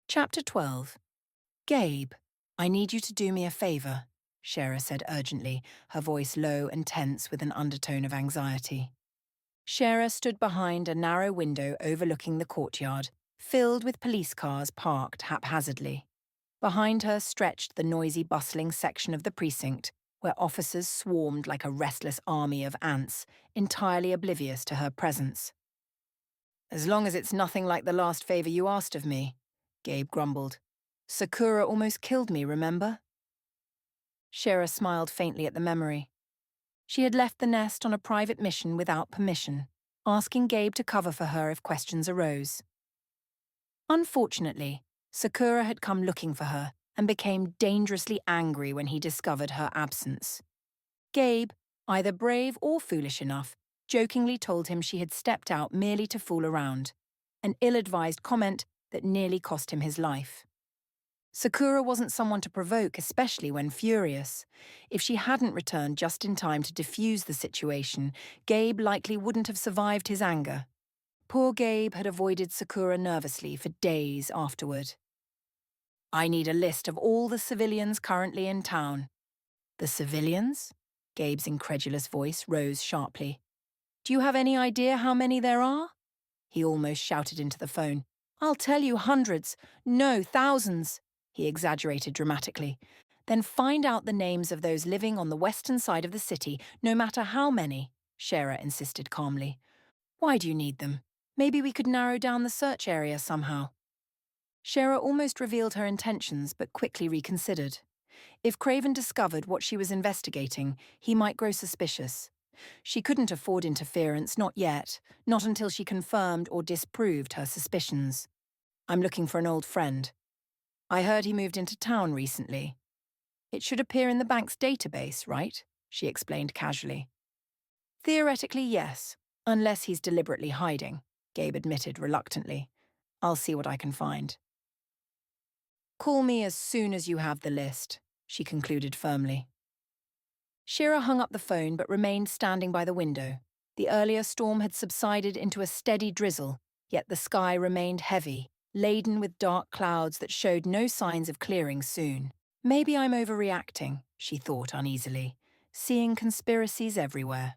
Chapter 12. Gabe, I need you to do me a favor, Shara said urgently, her voice low and tense with an undertone of anxiety. Shara stood behind a narrow window overlooking the courtyard, filled with police cars parked haphazardly. Behind her stretched the noisy, bustling section of the precinct, where officers swarmed like a restless army of ants, entirely oblivious to her presence. As long as it's nothing like the last favor you asked of me, Gabe grumbled. Sakura almost killed me, remember? Shara smiled faintly at the memory. She had left the nest on a private mission without permission, asking Gabe to cover for her if questions arose. Unfortunately, Sakura had come looking for her and became dangerously angry when he discovered her absence. Gabe, either brave or foolish enough, jokingly told him she had stepped out merely to fool around, an ill-advised comment that nearly cost him his life. Sakura wasn't someone to provoke, especially when furious. If she hadn't returned just in time to defuse the situation, Gabe likely wouldn't have survived his anger. Poor Gabe had avoided Sakura nervously for days afterward. I need a list of all the civilians currently in town. The civilians? Gabe's incredulous voice rose sharply. Do you have any idea how many there are? He almost shouted into the phone. I'll tell you hundreds, no, thousands, he exaggerated dramatically. Then find out the names of those living on the western side of the city, no matter how many, Shara insisted calmly. Why do you need them? Maybe we could narrow down the search area somehow. Shara almost revealed her intentions, but quickly reconsidered. If Craven discovered what she was investigating, he might grow suspicious. She couldn't afford interference, not yet, not until she confirmed or disproved her suspicions. I'm looking for an old friend. I heard he moved into town recently. It should appear in the bank's database, right? She explained casually. Theoretically, yes, unless he's deliberately hiding, Gabe admitted reluctantly. I'll see what I can find. Call me as soon as you have the list, she concluded firmly. Shira hung up the phone but remained standing by the window. The earlier storm had subsided into a steady drizzle, yet the sky remained heavy, laden with dark clouds that showed no signs of clearing soon. Maybe I'm overreacting, she thought uneasily, seeing conspiracies everywhere.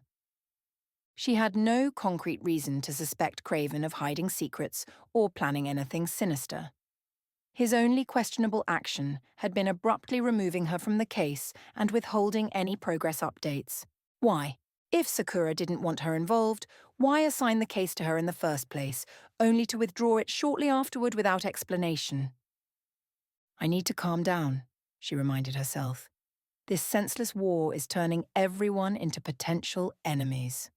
She had no concrete reason to suspect Craven of hiding secrets or planning anything sinister. His only questionable action had been abruptly removing her from the case and withholding any progress updates. Why? If Sakura didn't want her involved, why assign the case to her in the first place, only to withdraw it shortly afterward without explanation? I need to calm down, she reminded herself. This senseless war is turning everyone into potential enemies.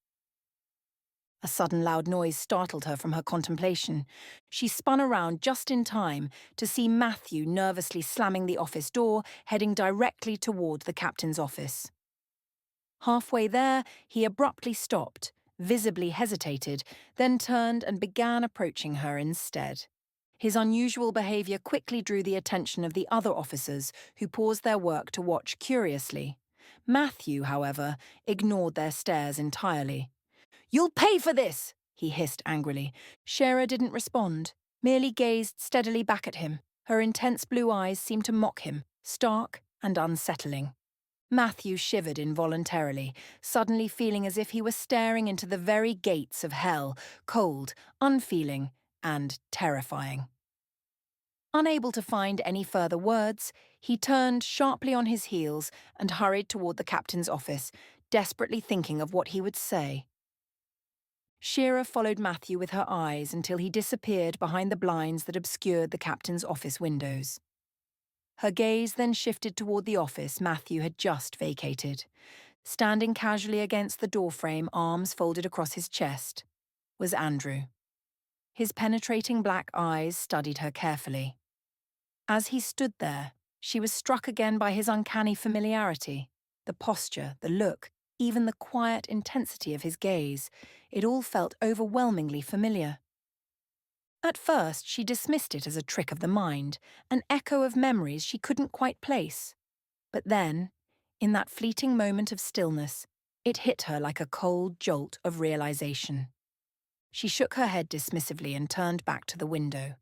A sudden loud noise startled her from her contemplation. She spun around just in time to see Matthew nervously slamming the office door, heading directly toward the captain's office. Halfway there, he abruptly stopped, visibly hesitated, then turned and began approaching her instead. His unusual behavior quickly drew the attention of the other officers, who paused their work to watch curiously. Matthew, however, ignored their stares entirely. You'll pay for this, he hissed angrily. Shara didn't respond, merely gazed steadily back at him. Her intense blue eyes seemed to mock him, stark and unsettling. Matthew shivered involuntarily, suddenly feeling as if he were staring into the very gates of hell, cold, unfeeling, and terrifying. Unable to find any further words, he turned sharply on his heels and hurried toward the captain's office, desperately thinking of what he would say. Shira followed Matthew with her eyes until he disappeared behind the blinds that obscured the captain's office windows. Her gaze then shifted toward the office Matthew had just vacated. Standing casually against the doorframe, arms folded across his chest, was Andrew. His penetrating black eyes studied her carefully. As he stood there, she was struck again by his uncanny familiarity, the posture, the look, even the quiet intensity of his gaze. It all felt overwhelmingly familiar. At first, she dismissed it as a trick of the mind, an echo of memories she couldn't quite place. But then, in that fleeting moment of stillness, it hit her like a cold jolt of realization. She shook her head dismissively and turned back to the window.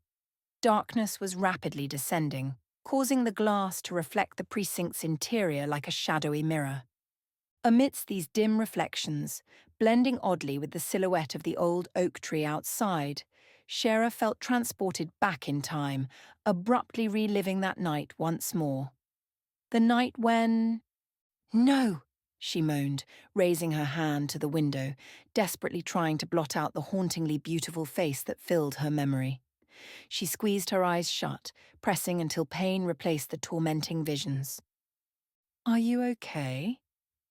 Darkness was rapidly descending, causing the glass to reflect the precinct's interior like a shadowy mirror. Amidst these dim reflections, blending oddly with the silhouette of the old oak tree outside, Shera felt transported back in time, abruptly reliving that night once more. The night when... No, she moaned, raising her hand to the window, desperately trying to blot out the hauntingly beautiful face that filled her memory. She squeezed her eyes shut, pressing until pain replaced the tormenting visions. "Are you okay?"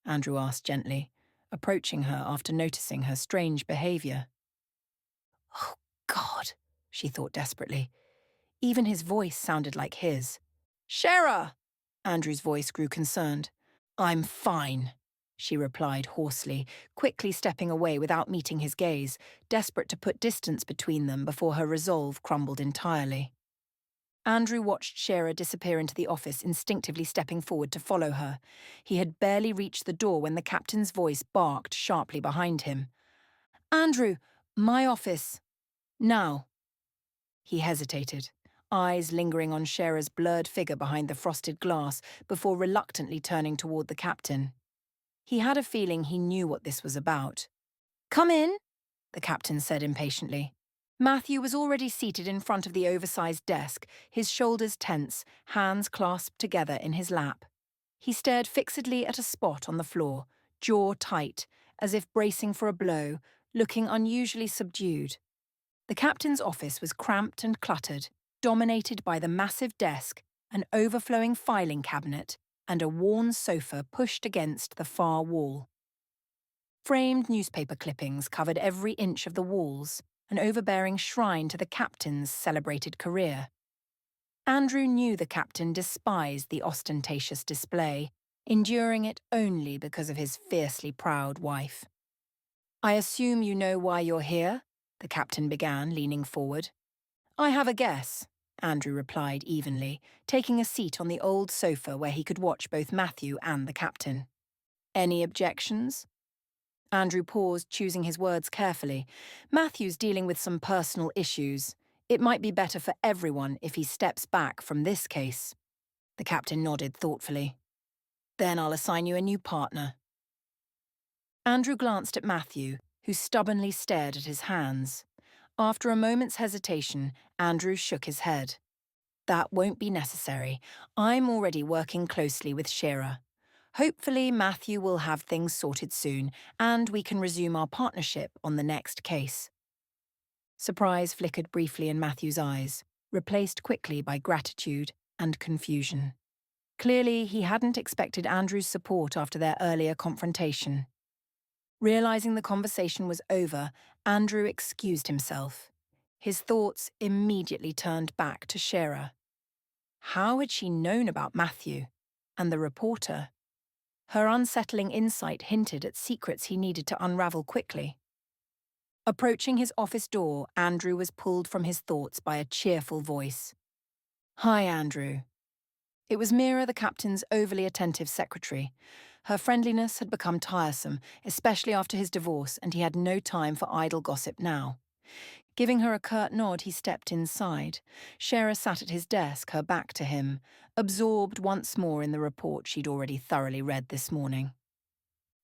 Andrew asked gently, approaching her after noticing her strange behaviour. Oh, God, she thought desperately. Even his voice sounded like his. "Shera!" Andrew's voice grew concerned. "I'm fine," she replied hoarsely, quickly stepping away without meeting his gaze, desperate to put distance between them before her resolve crumbled entirely. Andrew watched Shera disappear into the office, instinctively stepping forward to follow her. He had barely reached the door when the captain's voice barked sharply behind him. "Andrew, my office. Now." He hesitated, eyes lingering on Shera's blurred figure behind the frosted glass before reluctantly turning toward the captain. He had a feeling he knew what this was about. "Come in," the captain said impatiently. Matthew was already seated in front of the oversized desk, his shoulders tense, hands clasped together in his lap. He stared fixedly at a spot on the floor, jaw tight, as if bracing for a blow, looking unusually subdued. The captain's office was cramped and cluttered, dominated by the massive desk, an overflowing filing cabinet, and a worn sofa pushed against the far wall. Framed newspaper clippings covered every inch of the walls, an overbearing shrine to the captain's celebrated career. Andrew knew the captain despised the ostentatious display, enduring it only because of his fiercely proud wife. "I assume you know why you're here?" the captain began, leaning forward. "I have a guess," Andrew replied evenly, taking a seat on the old sofa where he could watch both Matthew and the captain. "Any objections?" Andrew paused, choosing his words carefully. Matthew's dealing with some personal issues. It might be better for everyone if he steps back from this case. The captain nodded thoughtfully. "Then I'll assign you a new partner." Andrew glanced at Matthew, who stubbornly stared at his hands. After a moment's hesitation, Andrew shook his head. "That won't be necessary. I'm already working closely with Shera. Hopefully Matthew will have things sorted soon, and we can resume our partnership on the next case." Surprise flickered briefly in Matthew's eyes, replaced quickly by gratitude and confusion. Clearly, he hadn't expected Andrew's support after their earlier confrontation. Realizing the conversation was over, Andrew excused himself. His thoughts immediately turned back to Shera. How had she known about Matthew and the reporter? Her unsettling insight hinted at secrets he needed to unravel quickly. Approaching his office door, Andrew was pulled from his thoughts by a cheerful voice. "Hi, Andrew." It was Mira, the captain's overly attentive secretary. Her friendliness had become tiresome, especially after his divorce, and he had no time for idle gossip now. Giving her a curt nod, he stepped inside. Shera sat at his desk, her back to him, absorbed once more in the report she'd already thoroughly read this morning.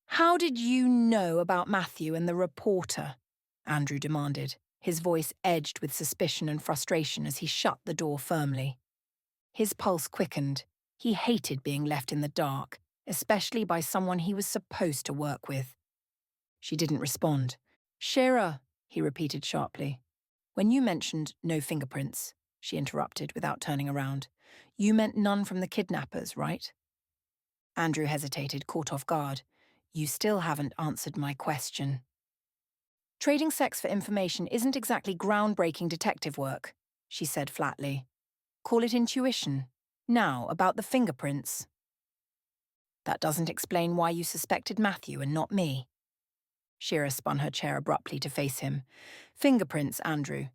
"How did you know about Matthew and the reporter?" Andrew demanded, his voice edged with suspicion and frustration as he shut the door firmly. His pulse quickened. He hated being left in the dark, especially by someone he was supposed to work with. She didn't respond. "Shera," he repeated sharply. "When you mentioned no fingerprints," she interrupted without turning around, "you meant none from the kidnappers, right?" Andrew hesitated, caught off guard. "You still haven't answered my question." "Trading sex for information isn't exactly groundbreaking detective work," she said flatly. "Call it intuition. Now, about the fingerprints." "That doesn't explain why you suspected Matthew and not me." Shera spun her chair abruptly to face him. "Fingerprints, Andrew.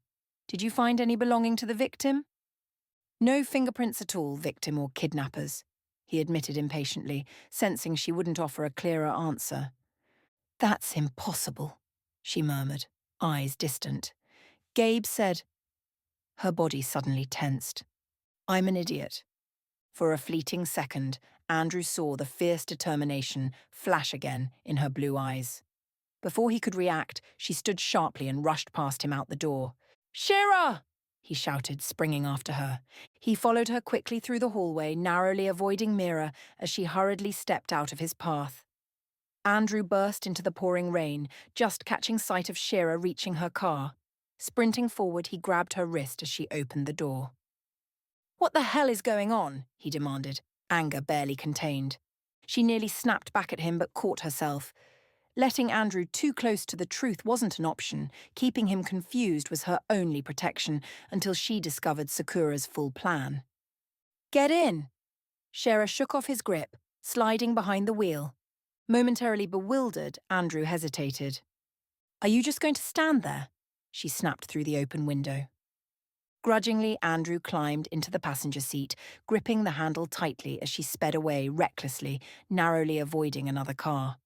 Did you find any belonging to the victim?" "No fingerprints at all, victim or kidnappers," he admitted impatiently, sensing she wouldn't offer a clearer answer. "That's impossible," she murmured, eyes distant. "Gabe said..." Her body suddenly tensed. I'm an idiot. For a fleeting second, Andrew saw the fierce determination flash again in her blue eyes. Before he could react, she stood sharply and rushed past him out the door. "Shira!" he shouted, springing after her. He followed her quickly through the hallway, narrowly avoiding Mira as she hurriedly stepped out of his path. Andrew burst into the pouring rain, just catching sight of Shira reaching her car. Sprinting forward, he grabbed her wrist as she opened the door. "What the hell is going on?" he demanded, anger barely contained. She nearly snapped back at him but caught herself. Letting Andrew too close to the truth wasn't an option. Keeping him confused was her only protection until she discovered Sakura's full plan. "Get in!" Shira shook off his grip, sliding behind the wheel. Momentarily bewildered, Andrew hesitated. "Are you just going to stand there?" she snapped through the open window. Grudgingly, Andrew climbed into the passenger seat, gripping the handle tightly as she sped away recklessly, narrowly avoiding another car.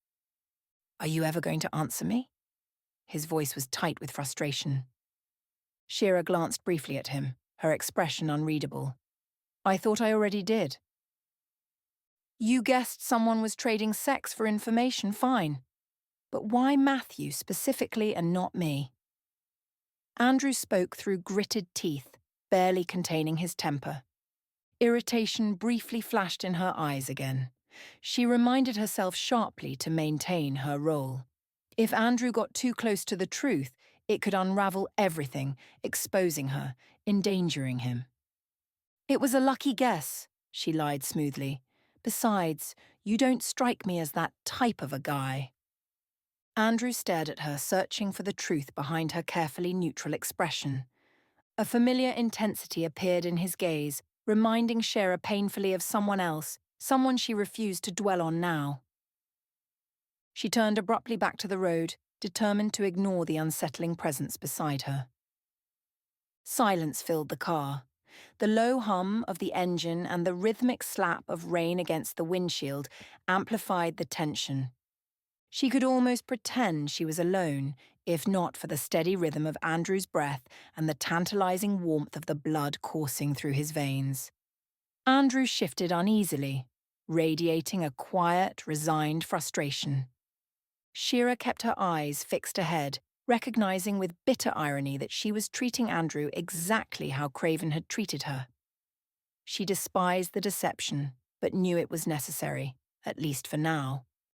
"Are you ever going to answer me?" His voice was tight with frustration. Shira glanced briefly at him, her expression unreadable. "I thought I already did." "You guessed someone was trading sex for information, fine. But why Matthew specifically and not me?" Andrew spoke through gritted teeth, barely containing his temper. Irritation briefly flashed in her eyes again. She reminded herself sharply to maintain her role. If Andrew got too close to the truth, it could unravel everything, exposing her, endangering him. "It was a lucky guess," she lied smoothly. "Besides, you don't strike me as that type of a guy." Andrew stared at her, searching for the truth behind her carefully neutral expression. A familiar intensity appeared in his gaze, reminding Shira painfully of someone else, someone she refused to dwell on now. She turned abruptly back to the road, determined to ignore the unsettling presence beside her. Silence filled the car. The low hum of the engine and the rhythmic slap of rain against the windshield amplified the tension. She could almost pretend she was alone, if not for the steady rhythm of Andrew's breath and the tantalizing warmth of the blood coursing through his veins. Andrew shifted uneasily, radiating a quiet, resigned frustration. Shira kept her eyes fixed ahead, recognizing with bitter irony that she was treating Andrew exactly how Craven had treated her. She despised the deception, but knew it was necessary, at least for now.